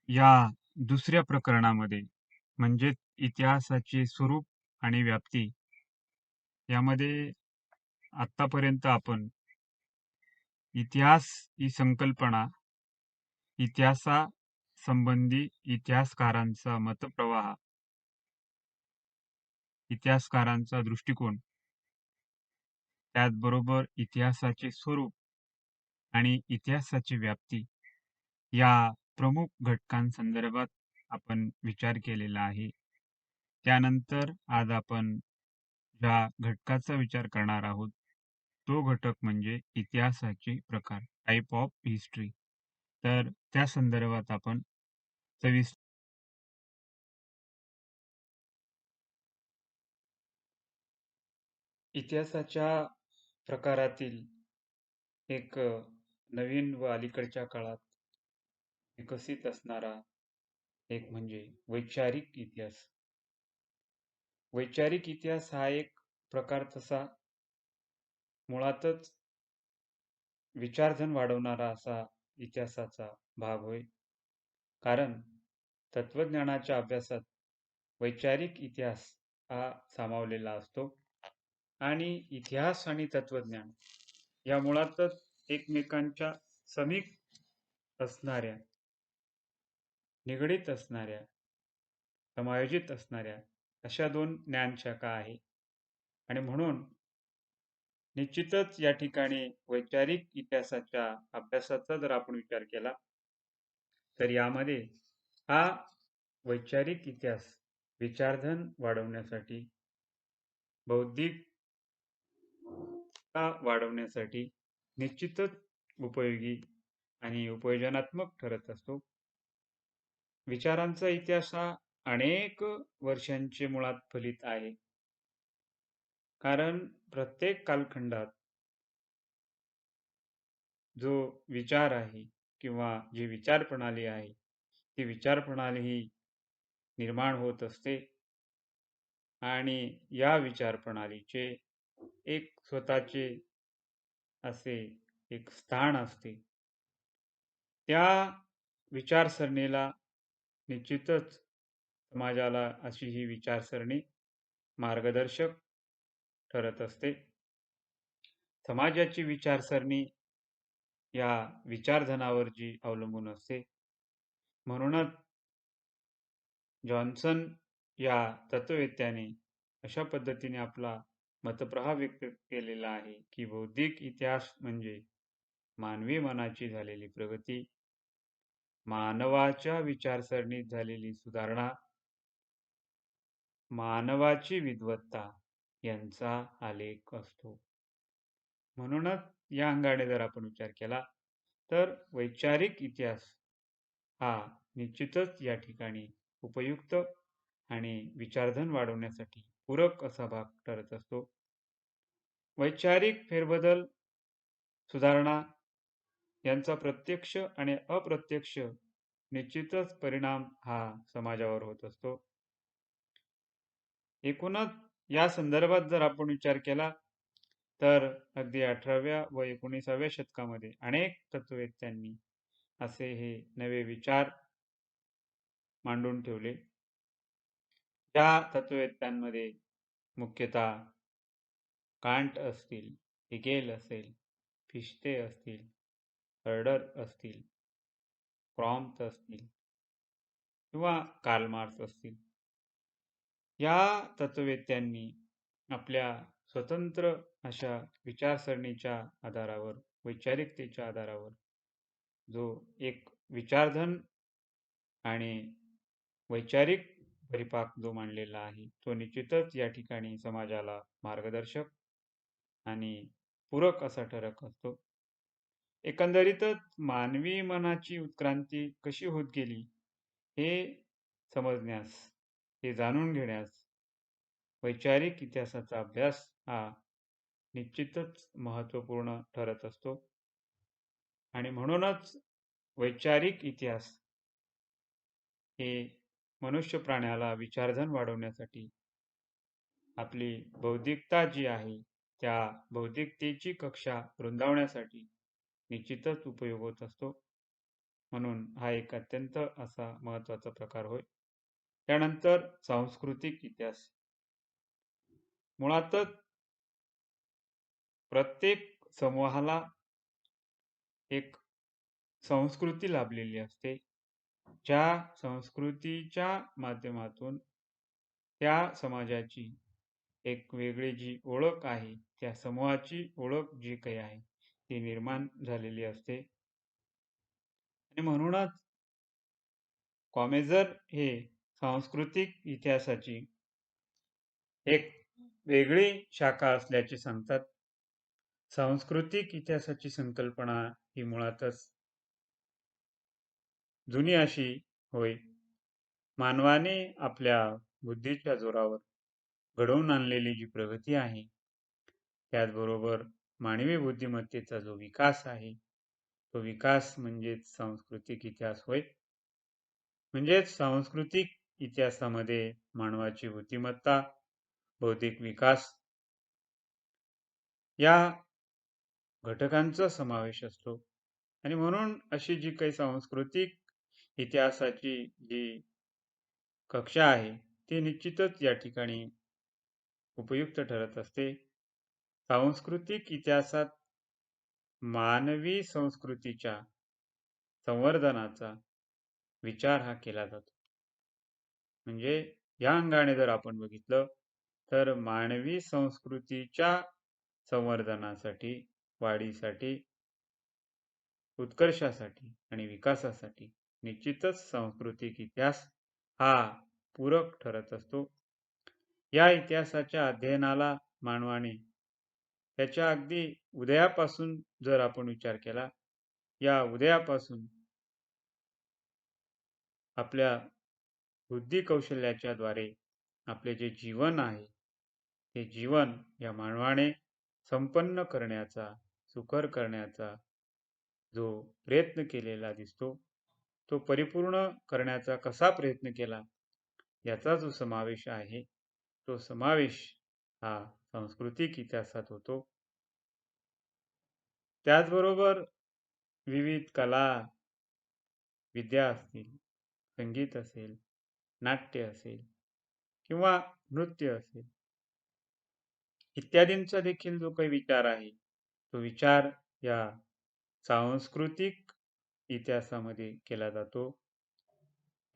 या दुसऱ्या प्रकरणामध्ये म्हणजेच इतिहासाचे स्वरूप आणि व्याप्ती यामध्ये आतापर्यंत आपण इतिहास ही संकल्पना, इतिहासासंबंधी इतिहासकारांचा मतप्रवाह, इतिहासकारांचा दृष्टिकोन, त्याचबरोबर इतिहासाचे स्वरूप आणि इतिहासाची व्याप्ती या प्रमुख घटकांसंदर्भात आपण विचार केलेला आहे. त्यानंतर आज आपण ज्या घटकाचा विचार करणार आहोत, तो घटक म्हणजे इतिहासाचे प्रकार, टाइप ऑफ हिस्ट्री. तर त्या संदर्भात आपण सविस्तर इतिहासाच्या प्रकारातील एक नवीन व अलीकडच्या काळात विकसित असणारा एक म्हणजे वैचारिक इतिहास. वैचारिक इतिहास हा एक प्रकार तसा मुळातच विचारधन वाढवणारा असा इतिहासाचा भाग होय. कारण तत्वज्ञानाच्या अभ्यासात वैचारिक इतिहास हा सामावलेला असतो आणि इतिहास आणि तत्वज्ञान या मुळातच एकमेकांच्या समीप असणाऱ्या, निगडीत असणाऱ्या, समायोजित असणाऱ्या अशा दोन ज्ञानशाखा आहे. आणि म्हणून निश्चितच या ठिकाणी वैचारिक इतिहासाच्या अभ्यासाचा जर आपण विचार केला तर यामध्ये हा वैचारिक इतिहास विचारधन वाढवण्यासाठी, बौद्धिकता वाढवण्यासाठी निश्चितच उपयोगी आणि उपयोजनात्मक ठरत असतो. विचारांचा इतिहास हा अनेक वर्षांचे मुळात फलित आहे. कारण प्रत्येक कालखंडात जो विचार आहे किंवा जी विचार प्रणाली आहे, ती विचार प्रणाली ही निर्माण होत असते आणि या विचार प्रणालीचे एक स्वतःचे असे एक स्थान असते. त्या विचारसरणीला निश्चितच समाजाला अशी ही विचारसरणी मार्गदर्शक ठरत असते. समाजाची विचारसरणी या विचारधनावर जी अवलंबून असते. म्हणूनच जॉन्सन या तत्ववेत्याने अशा पद्धतीने आपला मतप्रवाह व्यक्त केलेला आहे की बौद्धिक इतिहास म्हणजे मानवी मनाची झालेली प्रगती, मानवाच्या विचारसरणीत झालेली सुधारणा, मानवाची विद्वत्ता यांचा आलेख असतो. म्हणूनच या अंगाने जर आपण विचार केला तर वैचारिक इतिहास हा निश्चितच या ठिकाणी उपयुक्त आणि विचारधन वाढवण्यासाठी पूरक असा भाग ठरत असतो. वैचारिक फेरबदल, सुधारणा यांचा प्रत्यक्ष आणि अप्रत्यक्ष निश्चितच परिणाम हा समाजावर होत असतो. एकूणच या संदर्भात जर आपण विचार केला तर अगदी 18व्या व 19व्या शतकामध्ये अनेक तत्ववेत्यांनी असे हे नवे विचार मांडून ठेवले. त्या तत्ववेत्यांमध्ये मुख्यतः कांट असतील, हेगेल असेल, फिश्ते असतील, हर्डर असतील, फ्रॉम्स असतील किंवा कार्ल मार्क्स असतील. या तत्ववेत्यांनी आपल्या स्वतंत्र अशा विचारसरणीच्या आधारावर, वैचारिकतेच्या आधारावर जो एक विचारधन आणि वैचारिक परिपाक जो मांडलेला आहे, तो निश्चितच या ठिकाणी समाजाला मार्गदर्शक आणि पूरक असा ठरत असतो. एकंदरीतच मानवी मनाची उत्क्रांती कशी होत गेली हे समजण्यास, हे जाणून घेण्यास वैचारिक इतिहासाचा अभ्यास हा निश्चितच महत्त्वपूर्ण ठरत असतो. आणि म्हणूनच वैचारिक इतिहास हे मनुष्य प्राण्याला विचारधन वाढवण्यासाठी, आपली बौद्धिकता जी आहे त्या बौद्धिकतेची कक्षा रुंदावण्यासाठी निश्चितच उपयोग होत असतो. म्हणून हा एक अत्यंत असा महत्त्वाचा प्रकार होय. त्यानंतर सांस्कृतिक इतिहास. मुळातच प्रत्येक समूहाला एक संस्कृती लाभलेली असते. ज्या संस्कृतीच्या माध्यमातून त्या समाजाची एक वेगळी जी ओळख आहे, त्या समूहाची ओळख जी काही आहे, ती निर्माण झालेली असते. आणि म्हणूनच कॉमेजर हे सांस्कृतिक इतिहासाची एक वेगळी शाखा असल्याचे सांगतात. सांस्कृतिक इतिहासाची संकल्पना ही मुळातच जुनी अशी होय. मानवाने आपल्या बुद्धीच्या जोरावर घडवून आणलेली जी प्रगती आहे, त्याचबरोबर मानवी बुद्धिमत्तेचा जो विकास आहे, तो विकास म्हणजेच सांस्कृतिक इतिहास होय. म्हणजेच सांस्कृतिक इतिहासामध्ये मानवाची बुद्धिमत्ता, बौद्धिक विकास या घटकांचा समावेश असतो. आणि म्हणून अशी जी काही सांस्कृतिक इतिहासाची जी कक्षा आहे, ती निश्चितच या ठिकाणी उपयुक्त ठरत असते. सांस्कृतिक इतिहासात मानवी संस्कृतीच्या संवर्धनाचा विचार हा केला जातो. म्हणजे या अंगाने जर आपण बघितलं, तर मानवी संस्कृतीच्या संवर्धनासाठी, वाढीसाठी, उत्कर्षासाठी आणि विकासासाठी निश्चितच सांस्कृतिक इतिहास हा पूरक ठरत असतो. या इतिहासाच्या अध्ययनाला मानवाने त्याच्या अगदी उदयापासून जर आपण विचार केला, या उदयापासून आपल्या बुद्धी कौशल्याच्या द्वारे आपले जे जीवन आहे, ते जीवन या मानवाने संपन्न करण्याचा, सुकर करण्याचा जो प्रयत्न केलेला दिसतो, तो परिपूर्ण करण्याचा कसा प्रयत्न केला, याचा जो समावेश आहे, तो समावेश हा सांस्कृतिक इतिहासात होतो. त्याचबरोबर विविध कला, विद्या असतील, संगीत असेल, नाट्य असेल किंवा नृत्य असेल, इत्यादींचा देखील जो काही विचार आहे, तो विचार या सांस्कृतिक इतिहासामध्ये केला जातो.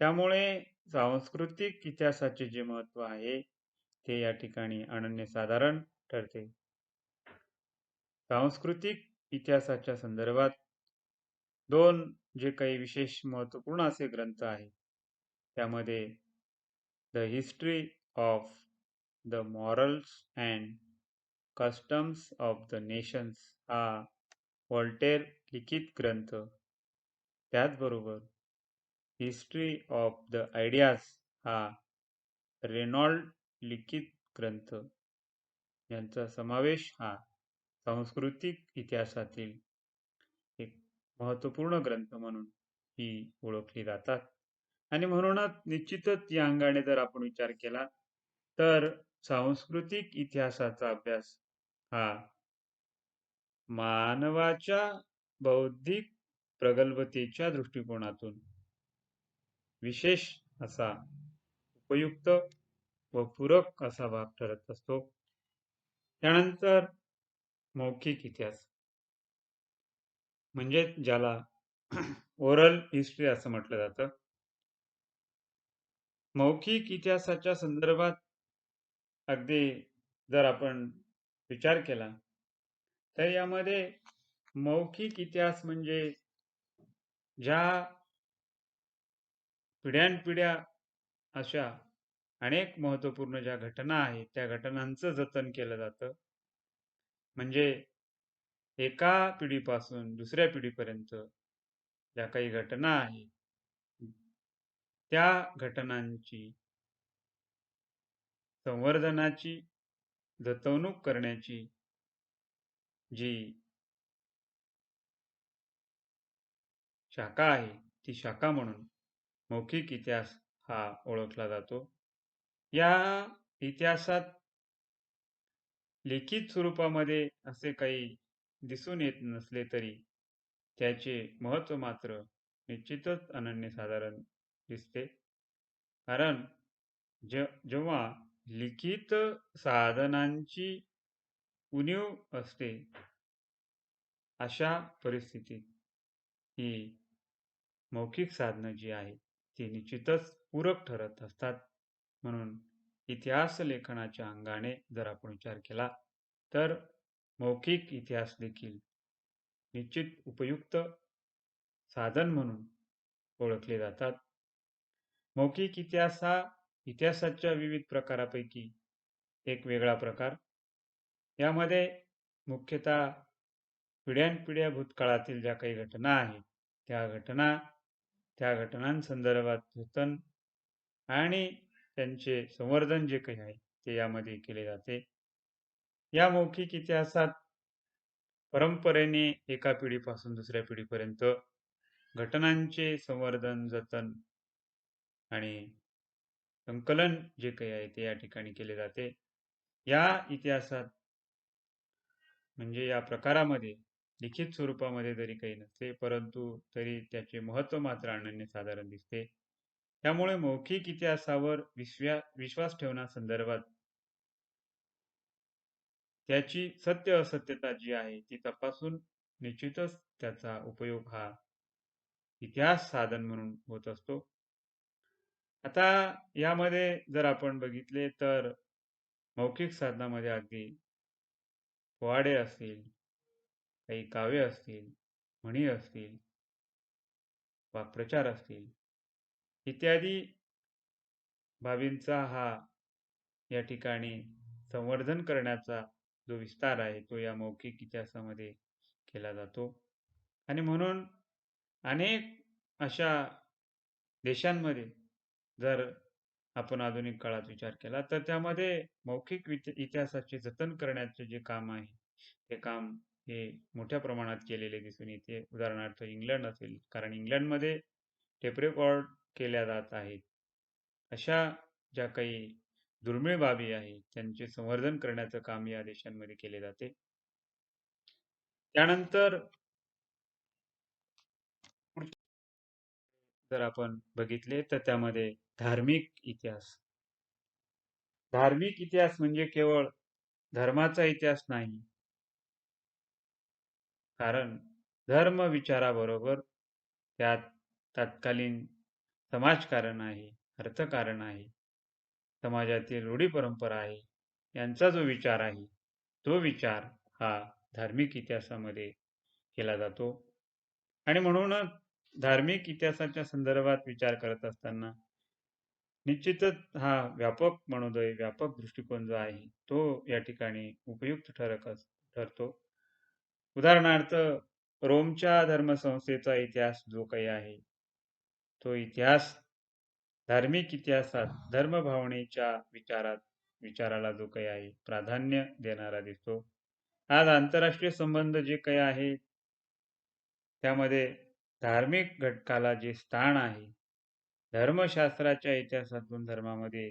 त्यामुळे सांस्कृतिक इतिहासाचे जे महत्त्व आहे, ते या ठिकाणी अनन्यसाधारण ठरते. सांस्कृतिक इतिहासाच्या संदर्भात 2 जे काही विशेष महत्त्वपूर्ण असे ग्रंथ आहेत, त्यामध्ये the history of the morals and customs of the nations हा व्हॉल्टेर लिखित ग्रंथ, त्याचबरोबर हिस्ट्री ऑफ द आयडियाज हा रेनॉल्ड लिखित ग्रंथ यांचा समावेश हा सांस्कृतिक इतिहासातील एक महत्त्वपूर्ण ग्रंथ म्हणून ही ओळखली जातात. आणि म्हणूनच निश्चितच या अंगाने जर आपण विचार केला, तर सांस्कृतिक इतिहासाचा अभ्यास हा मानवाच्या बौद्धिक प्रगल्भतेच्या दृष्टिकोनातून विशेष असा उपयुक्त व पूरक असा भाग ठरत असतो. त्यानंतर मौखिक इतिहास म्हणजे ज्याला ओरल हिस्ट्री असं म्हटलं जातं. मौखिक इतिहासाच्या संदर्भात अगदी जर आपण विचार केला, तर यामध्ये मौखिक इतिहास म्हणजे ज्या पिढ्यानपिढ्या अशा अनेक महत्त्वपूर्ण ज्या घटना आहेत, त्या घटनांचं जतन केलं जातं. म्हणजे एका पिढीपासून दुसऱ्या पिढीपर्यंत ज्या काही घटना आहेत, त्या घटनांची संवर्धनाची, जतवणूक करण्याची जी शाखा आहे, ती शाखा म्हणून मौखिक इतिहास हा ओळखला जातो. या इतिहासात लिखित स्वरूपामध्ये असे काही दिसून येत नसले तरी त्याचे महत्त्व मात्र निश्चितच अनन्यसाधारण दिसते. कारण जेव्हा लिखित साधनांची उणीव असते, अशा परिस्थितीत ही मौखिक साधनं जी आहेत, ती निश्चितच पूरक ठरत असतात. म्हणून इतिहास लेखनाच्या अंगाने जर आपण विचार केला, तर मौखिक इतिहास देखील निश्चित उपयुक्त साधन म्हणून ओळखले जातात. मौखिक इतिहास हा इतिहासाच्या विविध प्रकारापैकी एक वेगळा प्रकार. यामध्ये मुख्यतः पिढ्यानपिढ्या भूतकाळातील ज्या काही घटना आहेत, त्या घटनांसंदर्भात जतन आणि त्यांचे संवर्धन जे काही आहे, ते यामध्ये केले जाते. या मौखिक इतिहासात परंपरेने एका पिढीपासून दुसऱ्या पिढीपर्यंत घटनांचे संवर्धन, जतन आणि संकलन जे काही आहे ते या ठिकाणी केले जाते. या इतिहासात म्हणजे या प्रकारामध्ये लिखित स्वरूपामध्ये जरी काही नसते, परंतु तरी त्याचे महत्त्व मात्र अनन्यसाधारण दिसते. त्यामुळे मौखिक इतिहासावर विश्वास ठेवण्यासंदर्भात त्याची सत्य असत्यता जी आहे ती तपासून निश्चितच त्याचा उपयोग हा इतिहास साधन म्हणून होत असतो. आता यामध्ये जर आपण बघितले तर मौखिक साधनामध्ये अगदी पोवाडे असतील, काही काव्य असतील, म्हणी असतील, वाक्प्रचार असतील इत्यादी बाबींचा हा या ठिकाणी संवर्धन करण्याचा जो विस्तार आहे तो या मौखिक इतिहासामध्ये केला जातो. आणि म्हणून अनेक अशा देशांमध्ये जर आपण आधुनिक काळात विचार केला तर त्यामध्ये मौखिक इतिहासाचे जतन करण्याचे जे काम आहे ते काम हे मोठ्या प्रमाणात केलेले दिसून येते. उदाहरणार्थ इंग्लंड असेल, कारण इंग्लंडमध्ये टेप रेकॉर्ड केल्या जात आहेत. अशा ज्या काही दुर्मिळ बाबी आहेत त्यांचे संवर्धन करण्याचं काम या देशांमध्ये केले जाते. त्यानंतर जर आपण बघितले तर त्यामध्ये धार्मिक इतिहास. धार्मिक इतिहास म्हणजे केवळ धर्माचा इतिहास नाही, कारण धर्म विचाराबरोबर त्यात तत्कालीन समाजकारण आहे, अर्थकारण आहे, समाजातील रूढी परंपरा आहे, यांचा जो विचार आहे तो विचार हा धार्मिक इतिहासामध्ये केला जातो. आणि म्हणूनच धार्मिक इतिहासाच्या संदर्भात विचार करत असताना निश्चितच हा व्यापक मनोदय, व्यापक दृष्टिकोन जो आहे तो या ठिकाणी उपयुक्त ठरतो. उदाहरणार्थ रोमच्या धर्मसंस्थेचा इतिहास जो काही आहे तो इतिहास धार्मिक इतिहासात धर्मभावनेच्या विचाराला जो काही आहे प्राधान्य देणारा दिसतो. आज आंतरराष्ट्रीय संबंध जे काही आहे त्यामध्ये धार्मिक घटकाला जे स्थान आहे, धर्मशास्त्राच्या इतिहासातून धर्मामध्ये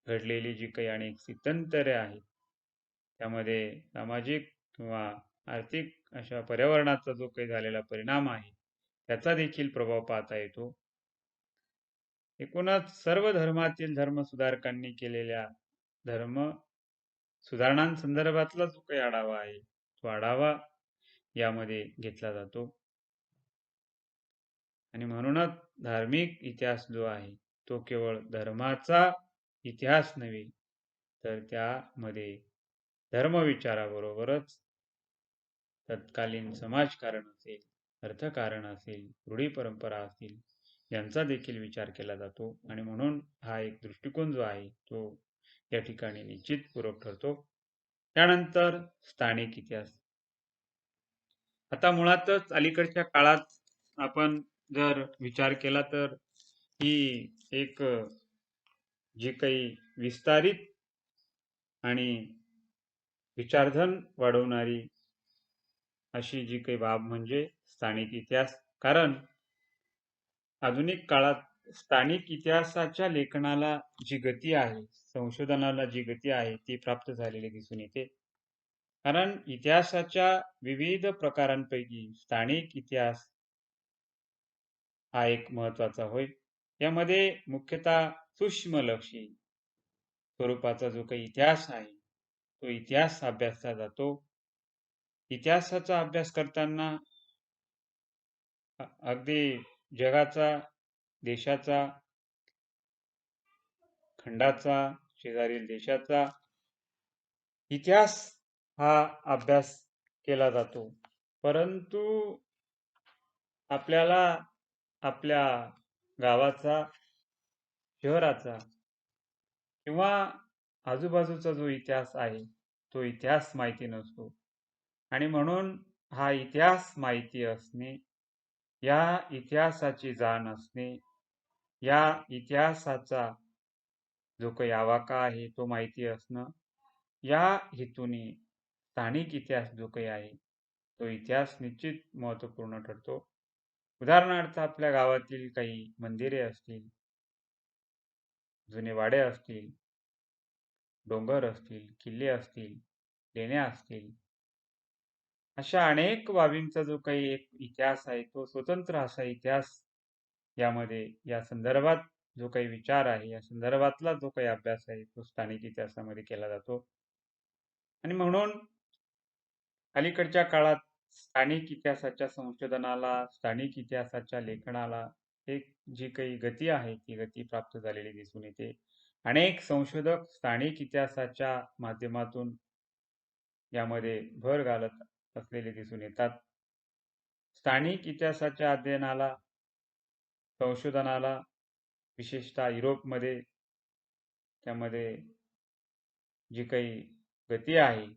घडलेली जी काही अनेक स्थित्यंतरे आहेत, त्यामध्ये सामाजिक किंवा आर्थिक अशा पर्यावरणाचा जो काही झालेला परिणाम आहे, त्याचा देखील प्रभाव पाहता येतो. एकूणच सर्व धर्मातील धर्मसुधारकांनी केलेल्या धर्म सुधारणांसंदर्भातला जो काही आढावा आहे, तो आढावा यामध्ये घेतला जातो. आणि म्हणूनच धार्मिक इतिहास जो आहे तो केवळ धर्माचा इतिहास नव्हे, तर त्यामध्ये धर्मविचाराबरोबरच तत्कालीन समाजकारण असेल, अर्थकारण असेल, रूढी परंपरा असतील यांचा देखील विचार केला जातो. आणि म्हणून हा एक दृष्टिकोन जो आहे तो या ठिकाणी निश्चित पूरक ठरतो. त्यानंतर स्थानिक इतिहास. आता मुळातच अलीकडच्या काळात आपण जर विचार केला तर ही एक जी काही विस्तारित आणि विचारधन वाढवणारी अशी जी काही बाब म्हणजे स्थानिक इतिहास. कारण आधुनिक काळात स्थानिक इतिहासाच्या लेखनाला जी गती आहे, संशोधनाला जी गती आहे ती प्राप्त झालेली दिसून येते. कारण इतिहासाच्या विविध प्रकारांपैकी स्थानिक इतिहास हा एक महत्त्वाचा होय. यामध्ये मुख्यतः सूक्ष्मलक्षी स्वरूपाचा जो काही इतिहास आहे, तो इतिहास अभ्यासला जातो. इतिहासाचा अभ्यास करताना अगदी जगाचा, देशाचा, खंडाचा, शेजारील देशाचा इतिहास हा अभ्यास केला जातो. परंतु आपल्याला आपल्या गावाचा, शहराचा किंवा आजूबाजूचा जो इतिहास आहे, तो इतिहास माहिती नसतो आणि म्हणून हा इतिहास माहिती असणे, या इतिहासाची जाण असणे, या इतिहासाचा जो काही आवाका आहे तो माहिती असणं, या हेतूने स्थानिक इतिहास जो काही आहे, तो इतिहास निश्चित महत्त्वपूर्ण ठरतो. उदाहरणार्थ आपल्या गावातील काही मंदिरे असतील, जुने वाडे असतील, डोंगर असतील, किल्ले असतील, लेण्या असतील, अशा अनेक बाबींचा जो काही एक इतिहास आहे, तो स्वतंत्र असा इतिहास यामध्ये या संदर्भात जो काही विचार आहे, या संदर्भातला जो काही अभ्यास आहे, तो स्थानिक इतिहासामध्ये केला जातो. आणि म्हणून अलीकडच्या काळात स्थानिक इतिहासाच्या संशोधनाला, स्थानिक इतिहासाच्या लेखनाला एक जी काही गती आहे, ती गती प्राप्त झालेली दिसून येते. अनेक संशोधक स्थानिक इतिहासाच्या माध्यमातून यामध्ये भर घालत असलेले दिसून येतात. स्थानिक इतिहासाच्या अध्ययनाला, संशोधनाला विशेषतः युरोपमध्ये त्यामध्ये जी काही गती आहे,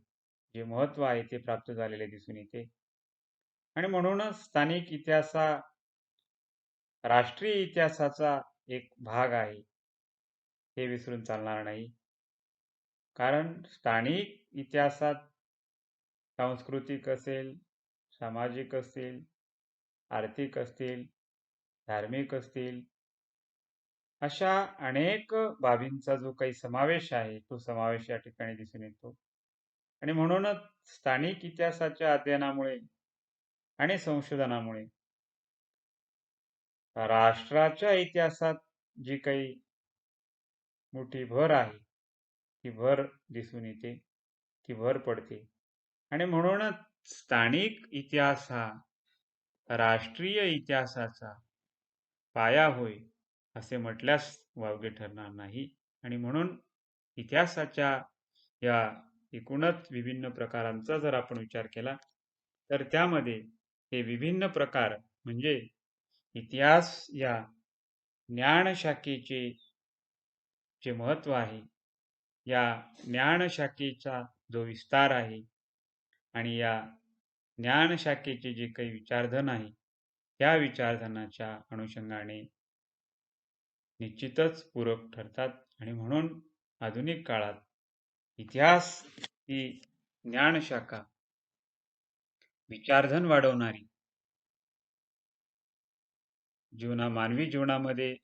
जे महत्त्व आहे ते प्राप्त झालेले दिसून येते. आणि म्हणूनच स्थानिक इतिहास हा राष्ट्रीय इतिहासाचा एक भाग आहे, हे विसरून चालणार नाही. कारण स्थानिक इतिहासात सांस्कृतिक असेल, सामाजिक असतील, आर्थिक असतील, धार्मिक असतील, अशा अनेक बाबींचा जो काही समावेश आहे, तो समावेश या ठिकाणी दिसून येतो. आणि म्हणूनच स्थानिक इतिहासाच्या अध्ययनामुळे आणि संशोधनामुळे राष्ट्राच्या इतिहासात जी काही मोठी भर आहे, ती भर दिसून येते, ती भर पडते. आणि म्हणूनच स्थानिक इतिहास हा राष्ट्रीय इतिहासाचा पाया होय, असे म्हटल्यास वावगे ठरणार नाही. आणि म्हणून इतिहासाच्या या एकूणच विभिन्न प्रकारांचा जर आपण विचार केला, तर त्यामध्ये हे विभिन्न प्रकार म्हणजे इतिहास या ज्ञानशाखेचे जे महत्त्व आहे, या ज्ञानशाखेचा जो विस्तार आहे आणि या ज्ञानशाखेचे जे काही विचारधन आहे, त्या विचारधनाच्या अनुषंगाने निश्चितच पूरक ठरतात. आणि म्हणून आधुनिक काळात इतिहास ही ज्ञानशाखा विचारधन वाढवणारी, मानवी जीवनामध्ये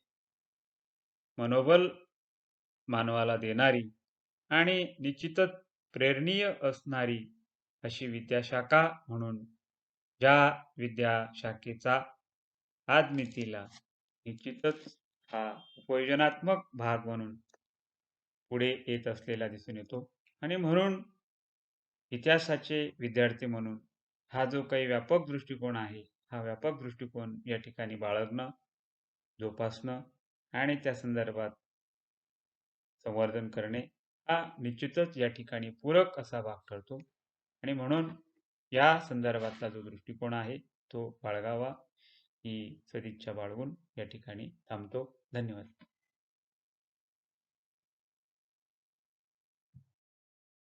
मनोबल मानवाला देणारी आणि निश्चितच प्रेरणीय असणारी अशी विद्याशाखा म्हणून ज्या विद्याशाखेचा आजमितीला निश्चितच हा उपयोजनात्मक भाग म्हणून पुढे येत असलेला दिसून येतो. आणि म्हणून इतिहासाचे विद्यार्थी म्हणून हा जो काही व्यापक दृष्टिकोन आहे, हा व्यापक दृष्टिकोन या ठिकाणी बाळगणं, जोपासणं आणि त्या संदर्भात संवर्धन करणे हा निश्चितच या ठिकाणी पूरक असा भाग ठरतो. आणि म्हणून या संदर्भातला जो दृष्टिकोन आहे, तो बाळगावा ही सदिच्छा बाळगून या ठिकाणी थांबतो. धन्यवाद.